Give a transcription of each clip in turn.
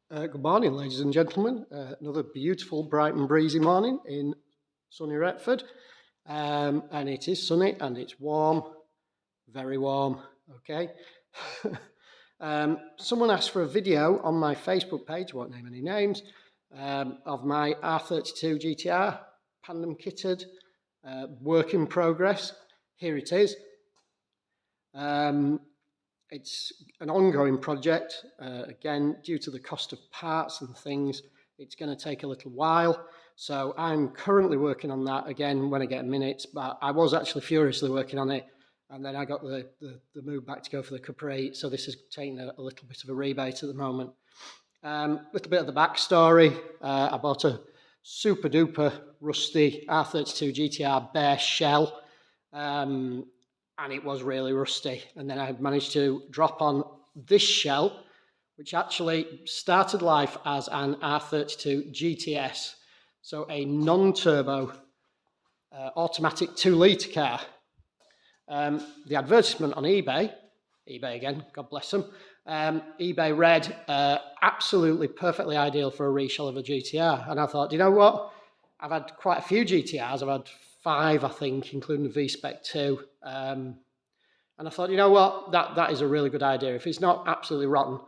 Good morning, ladies and gentlemen. Another beautiful, bright and breezy morning in sunny Retford. And it is sunny and it's warm, very warm, okay? Someone asked for a video on my Facebook page, won't name any names, of my R32 GTR, pandem kitted, work in progress. Here it is. It's an ongoing project. Again, due to the cost of parts and things, it's going to take a little while. So I'm currently working on that again when I get minutes, but I was actually furiously working on it. And then I got the move back to go for the Capri. So this is taking a little bit of a rebate at the moment. Little bit of the backstory. I bought a super duper rusty R32 GTR bare shell. And it was really rusty. And then I managed to drop on this shell, which actually started life as an R32 GTS, so a non-turbo automatic 2-litre car. The advertisement on eBay again, God bless them, eBay read, absolutely perfectly ideal for a reshell of a GTR. And I thought, you know what? I've had quite a few GTRs. I've had 5, I think, including the V-Spec 2. And I thought, you know what, that is a really good idea. If it's not absolutely rotten,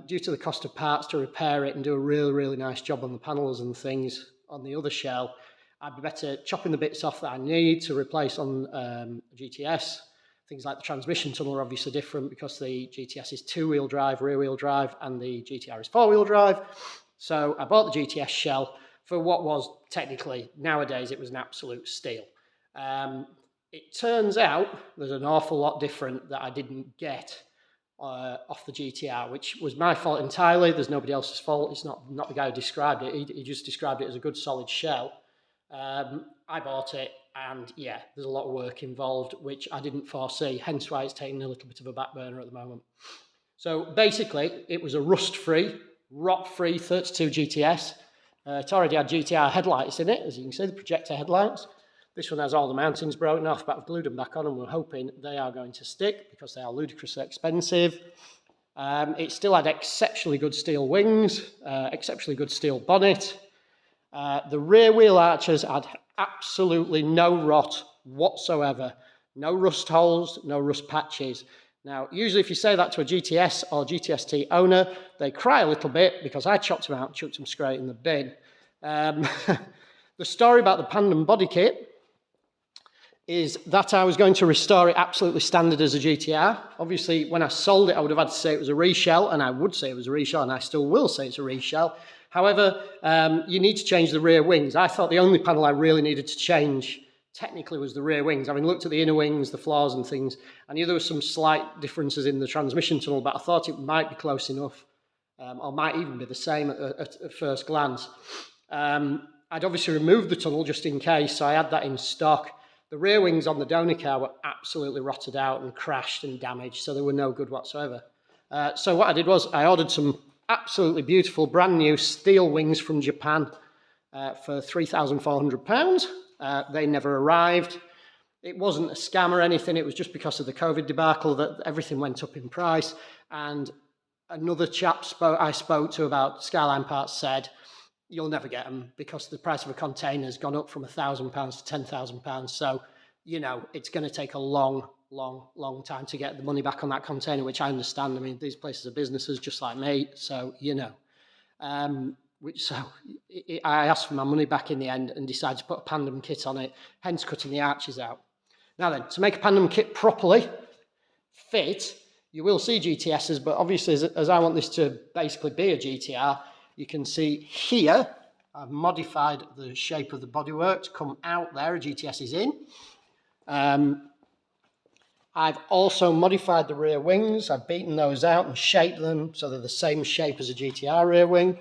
due to the cost of parts to repair it and do a really, really nice job on the panels and things on the other shell, I'd be better chopping the bits off that I need to replace on GTS. Things like the transmission tunnel are obviously different because the GTS is 2-wheel drive, rear-wheel drive, and the GTR is 4-wheel drive. So I bought the GTS shell for what was technically, nowadays, it was an absolute steal. It turns out there's an awful lot different that I didn't get off the GTR, which was my fault entirely. There's nobody else's fault. It's not the guy who described it. He just described it as a good solid shell. I bought it, and yeah, there's a lot of work involved, which I didn't foresee, hence why it's taking a little bit of a back burner at the moment. So basically, it was a rust-free, rot-free 32 GTS. It already had GTR headlights in it, as you can see, the projector headlights. This one has all the mountings broken off, but I've glued them back on and we're hoping they are going to stick because they are ludicrously expensive. It still had exceptionally good steel wings, exceptionally good steel bonnet. The rear wheel arches had absolutely no rot whatsoever. No rust holes, no rust patches. Now, usually if you say that to a GTS or GTST owner, they cry a little bit because I chopped them out and chucked them straight in the bin. The story about the pandem body kit is that I was going to restore it absolutely standard as a GTR. Obviously, when I sold it, I would have had to say it was a reshell, and I would say it was a reshell, and I still will say it's a reshell. However, you need to change the rear wings. I thought the only panel I really needed to change technically was the rear wings. Having looked at the inner wings, the floors and things, I knew there were some slight differences in the transmission tunnel, but I thought it might be close enough, or might even be the same at first glance. I'd obviously removed the tunnel just in case, so I had that in stock. The rear wings on the donor car were absolutely rotted out and crashed and damaged, so they were no good whatsoever. So what I did was I ordered some absolutely beautiful brand new steel wings from Japan for £3,400. They never arrived. It wasn't a scam or anything. It was just because of the COVID debacle that everything went up in price. And another chap I spoke to about Skyline parts said, you'll never get them because the price of a container has gone up from £1,000 to £10,000. So, you know, it's going to take a long time to get the money back on that container, which I understand. I mean, these places are businesses just like me. So, you know, I asked for my money back in the end and decided to put a pandem kit on it, hence cutting the arches out. Now then, to make a pandem kit properly fit, you will see GTSs, but obviously as I want this to basically be a GTR, you can see here, I've modified the shape of the bodywork to come out there, a GTS is in. I've also modified the rear wings. I've beaten those out and shaped them so they're the same shape as a GTR rear wing.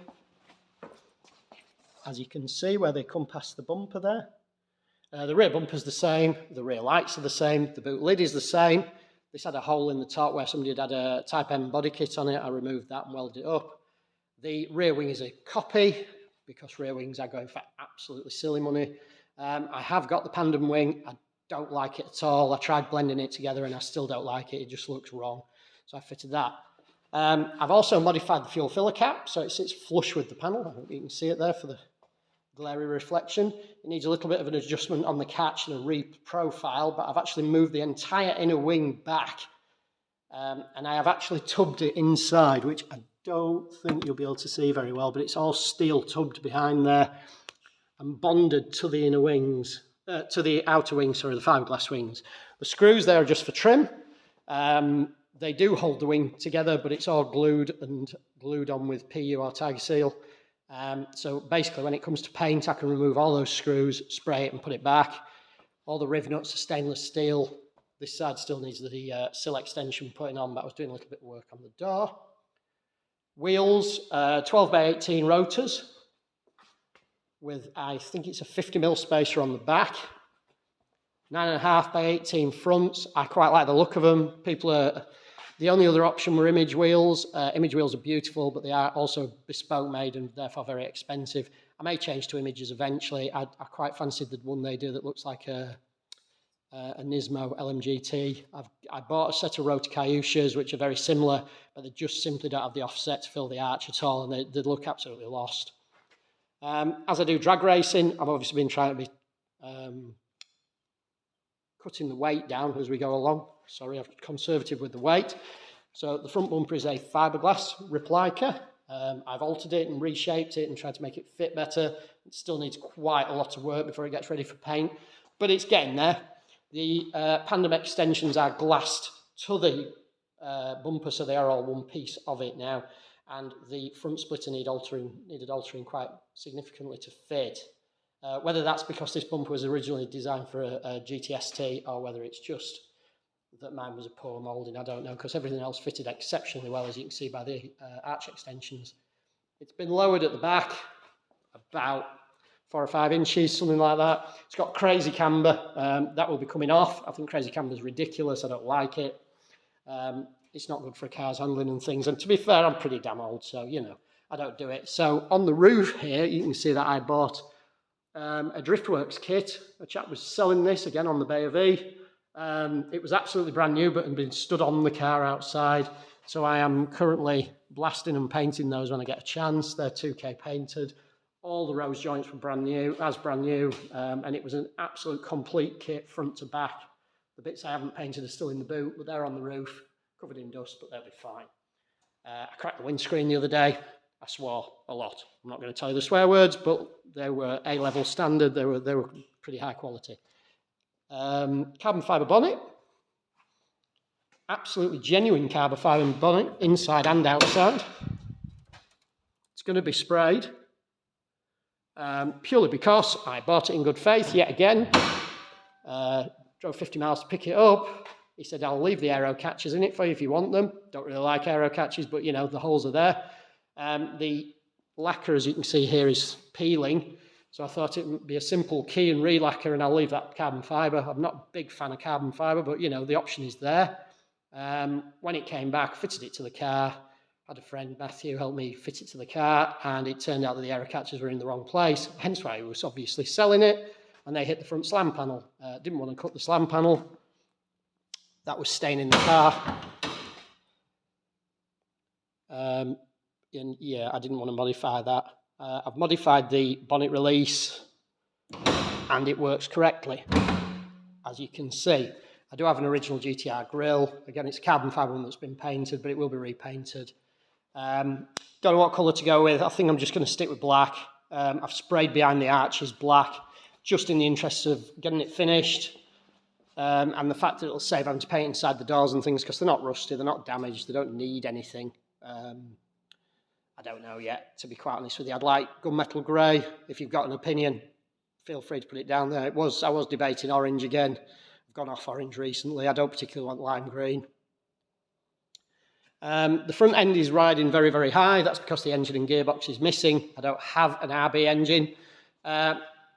As you can see where they come past the bumper there. The rear bumper's the same, the rear lights are the same, the boot lid is the same. This had a hole in the top where somebody had a Type M body kit on it. I removed that and welded it up. The rear wing is a copy because rear wings are going for absolutely silly money. I have got the pandem wing. I don't like it at all. I tried blending it together and I still don't like it. It just looks wrong. So I fitted that. I've also modified the fuel filler cap, so it sits flush with the panel. I hope you can see it there for the glary reflection. It needs a little bit of an adjustment on the catch and a re-profile, but I've actually moved the entire inner wing back, and I have actually tubbed it inside, which I don't think you'll be able to see very well, but it's all steel tubbed behind there and bonded to the inner wings, to the outer wings, sorry, the fiberglass wings. The screws there are just for trim. They do hold the wing together, but it's all glued on with PU or Tiger Seal. So basically, when it comes to paint, I can remove all those screws, spray it and put it back. All the riv nuts are stainless steel. This side still needs the sill extension putting on, but I was doing a little bit of work on the door. Wheels, 12 by 18 rotors with, I think it's a 50mm spacer on the back. 9.5 by 18 fronts. I quite like the look of them. The only other option were image wheels. Image wheels are beautiful, but they are also bespoke made and therefore very expensive. I may change to images eventually. I quite fancied the one they do that looks like a Nismo LMGT. I bought a set of rotor Kyushas, which are very similar, but they just simply don't have the offset to fill the arch at all, and they look absolutely lost. As I do drag racing, I've obviously been trying to be cutting the weight down as we go along. Sorry, I'm conservative with the weight. So the front bumper is a fiberglass replica. I've altered it and reshaped it and tried to make it fit better. It still needs quite a lot of work before it gets ready for paint, but it's getting there. The pandem extensions are glassed to the bumper, so they are all one piece of it now. And the front splitter needed altering quite significantly to fit. Whether that's because this bumper was originally designed for a GTST or whether it's just that mine was a poor moulding, I don't know, because everything else fitted exceptionally well, as you can see by the arch extensions. It's been lowered at the back about 4 or 5 inches, something like that. It's got crazy camber. That will be coming off. I think crazy camber is ridiculous. I don't like it. It's not good for cars handling and things. And to be fair, I'm pretty damn old, so, you know, I don't do it. So on the roof here, you can see that I bought a Driftworks kit. A chap was selling this, again, on the Bay of E. It was absolutely brand new, but had been stood on the car outside. So I am currently blasting and painting those when I get a chance. They're 2K painted. All the rose joints were brand new, and it was an absolute complete kit front to back. The bits I haven't painted are still in the boot, but they're on the roof, covered in dust, but they'll be fine. I cracked the windscreen the other day. I swore a lot. I'm not going to tell you the swear words, but they were A-level standard. They were pretty high quality. Carbon fibre bonnet. Absolutely genuine carbon fibre bonnet, inside and outside. It's going to be sprayed. Purely because I bought it in good faith, yet again. Drove 50 miles to pick it up. He said, I'll leave the aero catches in it for you if you want them. Don't really like aero catches, but, you know, the holes are there. The lacquer, as you can see here, is peeling. So I thought it would be a simple key and re-lacquer, and I'll leave that carbon fibre. I'm not a big fan of carbon fibre, but, you know, the option is there. When it came back, fitted it to the car. Had a friend, Matthew, help me fit it to the car, and it turned out that the aero catches were in the wrong place, hence why he was obviously selling it, and they hit the front slam panel. Didn't want to cut the slam panel. That was staying in the car. And yeah, I didn't want to modify that. I've modified the bonnet release, and it works correctly, as you can see. I do have an original GTR grille. Again, it's a carbon fibre one that's been painted, but it will be repainted. Don't know what colour to go with. I think I'm just going to stick with black. I've sprayed behind the arches black, just in the interest of getting it finished. And the fact that it'll save having to paint inside the doors and things, because they're not rusty, they're not damaged, they don't need anything. I don't know yet, to be quite honest with you. I'd like gunmetal grey. If you've got an opinion, feel free to put it down there. I was debating orange again. I've gone off orange recently. I don't particularly want lime green. The front end is riding very, very high. That's because the engine and gearbox is missing. I don't have an RB engine.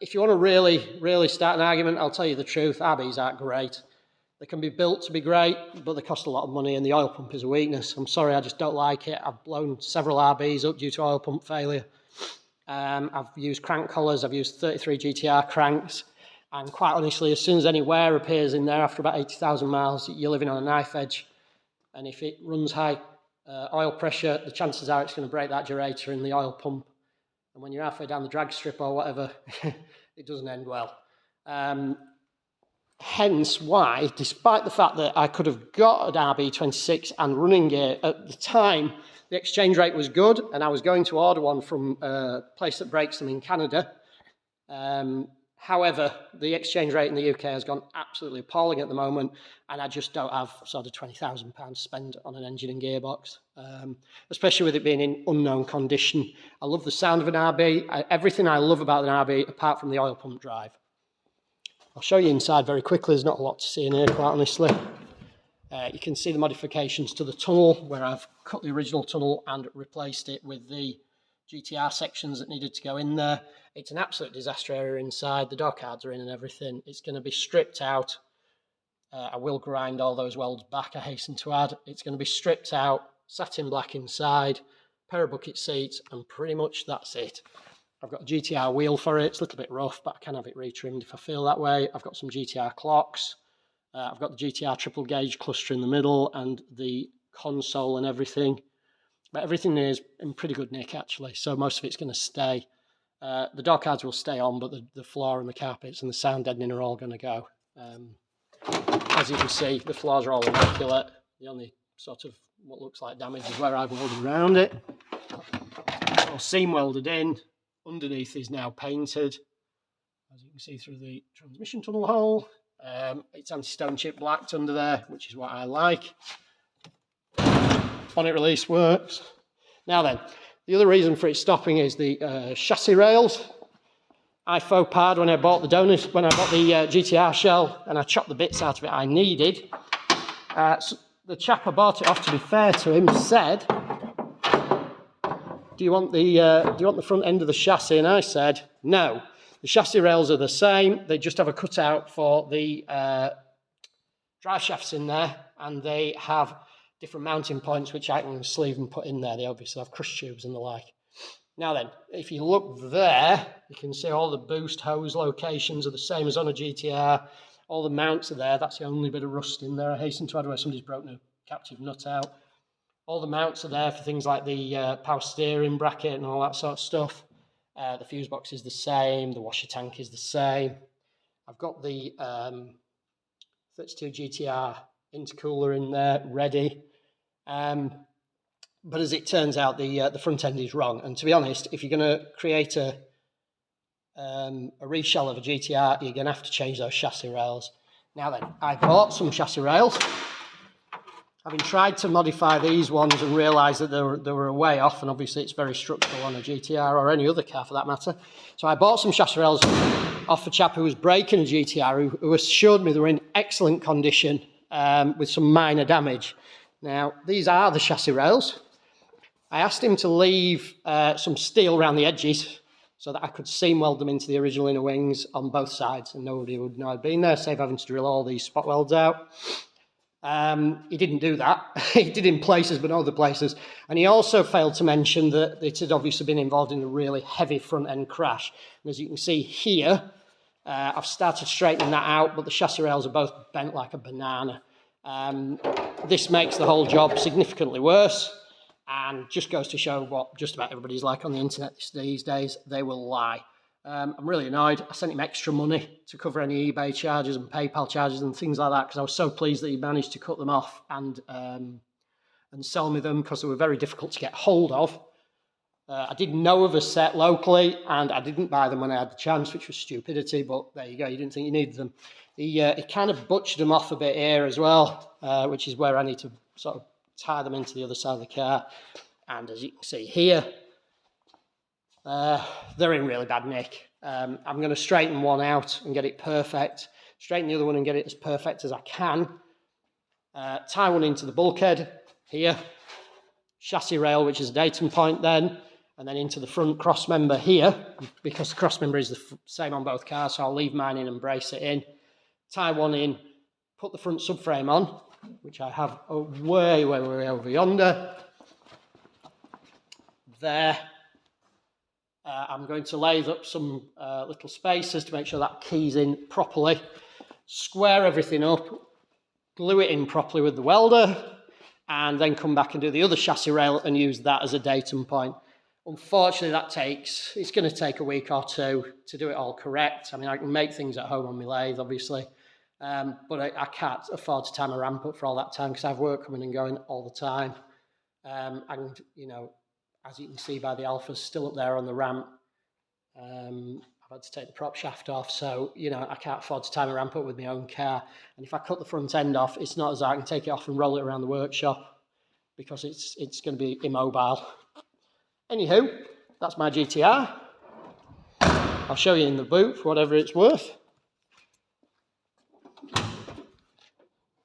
If you want to really start an argument, I'll tell you the truth. RBs aren't great. They can be built to be great, but they cost a lot of money, and the oil pump is a weakness. I'm sorry, I just don't like it. I've blown several RBs up due to oil pump failure. I've used crank collars. I've used 33 GTR cranks. And quite honestly, as soon as any wear appears in there after about 80,000 miles, you're living on a knife edge. And if it runs high oil pressure, the chances are it's going to break that durator in the oil pump. And when you're halfway down the drag strip or whatever, it doesn't end well. Hence why, despite the fact that I could have got an RB26 and running gear at the time, the exchange rate was good, and I was going to order one from a place that breaks them in Canada. However, the exchange rate in the UK has gone absolutely appalling at the moment, and I just don't have sort of £20,000 to spend on an engine and gearbox, especially with it being in unknown condition. I love the sound of an RB, everything I love about an RB apart from the oil pump drive. I'll show you inside very quickly, there's not a lot to see in here, quite honestly. You can see the modifications to the tunnel, where I've cut the original tunnel and replaced it with the GTR sections that needed to go in there. It's an absolute disaster area inside. The door cards are in and everything. It's going to be stripped out. I will grind all those welds back, I hasten to add. It's going to be stripped out, satin black inside, pair of bucket seats, and pretty much that's it. I've got a GTR wheel for it. It's a little bit rough, but I can have it retrimmed if I feel that way. I've got some GTR clocks. I've got the GTR triple gauge cluster in the middle and the console and everything. But everything is in pretty good nick, actually, so most of it's going to stay. The door cards will stay on, but the floor and the carpets and the sound deadening are all going to go. As you can see, the floors are all immaculate. The only sort of what looks like damage is where I've welded around it. All seam welded in. Underneath is now painted, as you can see through the transmission tunnel hole. It's anti-stone chip blacked under there, which is what I like. Bonnet release works. Now then, the other reason for it stopping is the chassis rails. I faux pas when I bought the GTR shell, and I chopped the bits out of it I needed. So the chap I bought it off, to be fair to him, said, do you want the front end of the chassis? And I said, no. The chassis rails are the same. They just have a cutout for the drive shafts in there, and they have different mounting points which I can sleeve and put in there. They obviously have crush tubes and the like. Now then, if you look there, you can see all the boost hose locations are the same as on a GTR. All the mounts are there. That's the only bit of rust in there, I hasten to add, where somebody's broken a captive nut out. All the mounts are there for things like the power steering bracket and all that sort of stuff. The fuse box is the same. The washer tank is the same. I've got the 32 GTR intercooler in there ready. But as it turns out, the front end is wrong. And to be honest, if you're going to create a reshell of a GTR, you're going to have to change those chassis rails. Now then, I bought some chassis rails. Having tried to modify these ones and realised that they were a way off, and obviously it's very structural on a GTR or any other car for that matter. So I bought some chassis rails off a chap who was breaking a GTR, who assured me they were in excellent condition with some minor damage. Now, these are the chassis rails. I asked him to leave some steel around the edges so that I could seam weld them into the original inner wings on both sides, and nobody would know I'd been there, save having to drill all these spot welds out. He didn't do that. He did in places, but not other places. And he also failed to mention that it had obviously been involved in a really heavy front-end crash. And as you can see here, I've started straightening that out, but the chassis rails are both bent like a banana. This makes the whole job significantly worse, and just goes to show what just about everybody's like on the internet these days. They will lie. I'm really annoyed. I sent him extra money to cover any eBay charges and PayPal charges and things like that, because I was so pleased that he managed to cut them off and sell me them, because they were very difficult to get hold of. I didn't know of a set locally, and I didn't buy them when I had the chance, which was stupidity, but there you go, you didn't think you needed them. He kind of butchered them off a bit here as well, which is where I need to sort of tie them into the other side of the car. And as you can see here, they're in really bad nick. I'm going to straighten one out and get it perfect, straighten the other one and get it as perfect as I can. Tie one into the bulkhead here, chassis rail, which is a datum point then, and then into the front cross member here, because the cross member is the same on both cars, so I'll leave mine in and brace it in. Tie one in, put the front subframe on, which I have way over yonder. There. I'm going to lathe up some little spacers to make sure that key's in properly, square everything up, glue it in properly with the welder, and then come back and do the other chassis rail and use that as a datum point. Unfortunately, it's going to take a week or two to do it all correct. I mean, I can make things at home on my lathe, obviously, but I can't afford to time a ramp up for all that time because I have work coming and going all the time. And, you know, as you can see by the alphas still up there on the ramp, I've had to take the prop shaft off, so, you know, I can't afford to time a ramp up with my own car. And if I cut the front end off, it's not as I can take it off and roll it around the workshop because it's going to be immobile. Anywho, that's my GTR. I'll show you in the boot for whatever it's worth.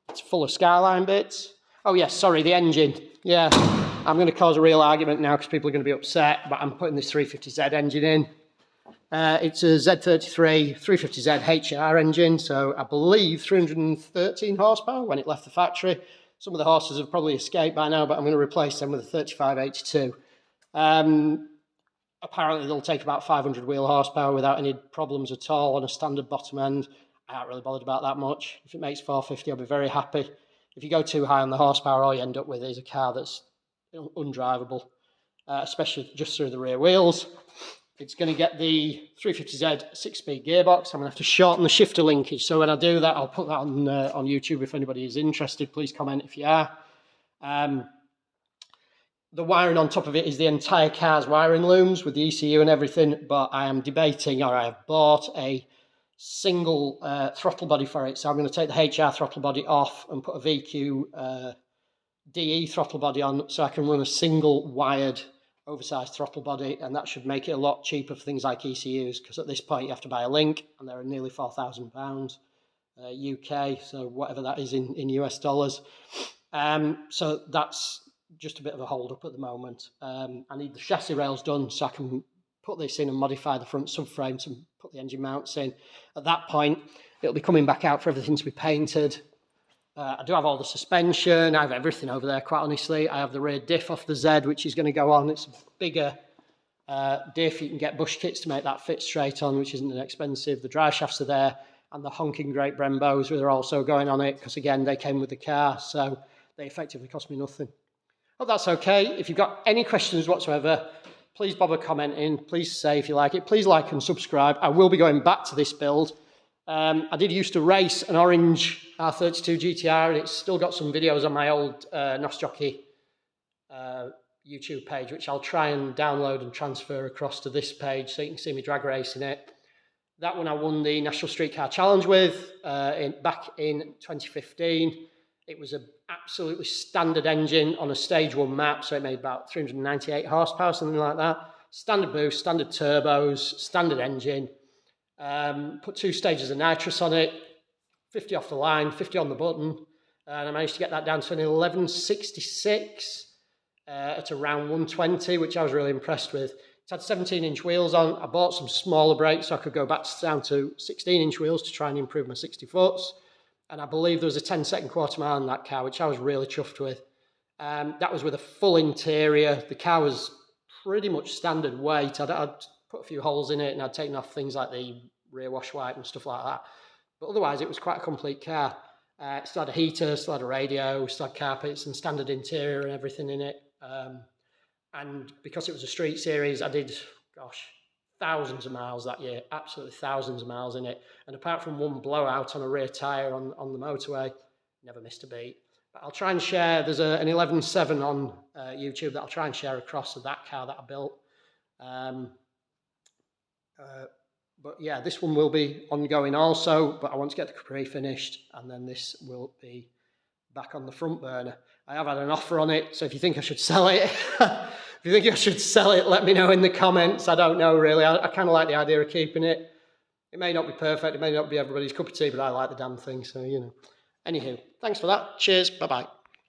It's full of Skyline bits. Oh yes, sorry, the engine. Yeah, I'm going to cause a real argument now because people are going to be upset, but I'm putting this 350Z engine in. It's a Z33 350Z HR engine, so I believe 313 horsepower when it left the factory. Some of the horses have probably escaped by now, but I'm going to replace them with a 3582. Apparently they'll take about 500 wheel horsepower without any problems at all on a standard bottom end. I aren't really bothered about that much. If it makes 450, I'll be very happy. If you go too high on the horsepower, all you end up with is a car that's undrivable, especially just through the rear wheels. It's going to get the 350Z 6-speed gearbox. I'm going to have to shorten the shifter linkage. So when I do that, I'll put that on YouTube if anybody is interested. Please comment if you are. The wiring on top of it is the entire car's wiring looms with the ECU and everything, but I am debating, or I have bought a single throttle body for it. So I'm going to take the HR throttle body off and put a VQ DE throttle body on so I can run a single wired oversized throttle body, and that should make it a lot cheaper for things like ECUs, because at this point you have to buy a link and they're nearly £4,000 UK, so whatever that is in US dollars. So that's just a bit of a hold up at the moment. I need the chassis rails done so I can put this in and modify the front subframes and put the engine mounts in. At that point it'll be coming back out for everything to be painted. I do have all the suspension, I have everything over there, quite honestly. I have the rear diff off the Z, which is going to go on. It's a bigger diff. You can get bush kits to make that fit straight on, which isn't expensive. The drive shafts are there, and the honking great Brembos are also going on it, because again, they came with the car, so they effectively cost me nothing. Hope that's okay. If you've got any questions whatsoever, please bother commenting. Please say if you like it. Please like and subscribe. I will be going back to this build. I did used to race an orange R32 GTR, and it's still got some videos on my old NOS Jockey YouTube page, which I'll try and download and transfer across to this page so you can see me drag racing it. That one I won the National Street Car Challenge with back in 2015. It was an absolutely standard engine on a stage 1 map, so it made about 398 horsepower, something like that. Standard boost, standard turbos, standard engine. Put 2 stages of nitrous on it, 50 off the line, 50 on the button, and I managed to get that down to an 1166 at around 120, which I was really impressed with. It had 17-inch wheels on. I bought some smaller brakes so I could go back down to 16-inch wheels to try and improve my 60 foots, and I believe there was a 10-second quarter mile in that car, which I was really chuffed with. That was with a full interior. The car was pretty much standard weight. I'd put a few holes in it, and I'd taken off things like the rear wash wipe and stuff like that. But otherwise, it was quite a complete car. It still had a heater, still had a radio, still had carpets and standard interior and everything in it. And because it was a street series, I did, gosh, thousands of miles that year, absolutely thousands of miles in it. And apart from one blowout on a rear tyre on the motorway, never missed a beat. But I'll try and share, there's an 11.7 on YouTube that I'll try and share across of that car that I built. But yeah, this one will be ongoing also, but I want to get the Capri finished, and then this will be back on the front burner. I have had an offer on it, so if you think I should sell it, if you think I should sell it, let me know in the comments. I don't know really. I kind of like the idea of keeping it. It may not be perfect, it may not be everybody's cup of tea, but I like the damn thing, so you know. Anywho, thanks for that. Cheers, bye-bye.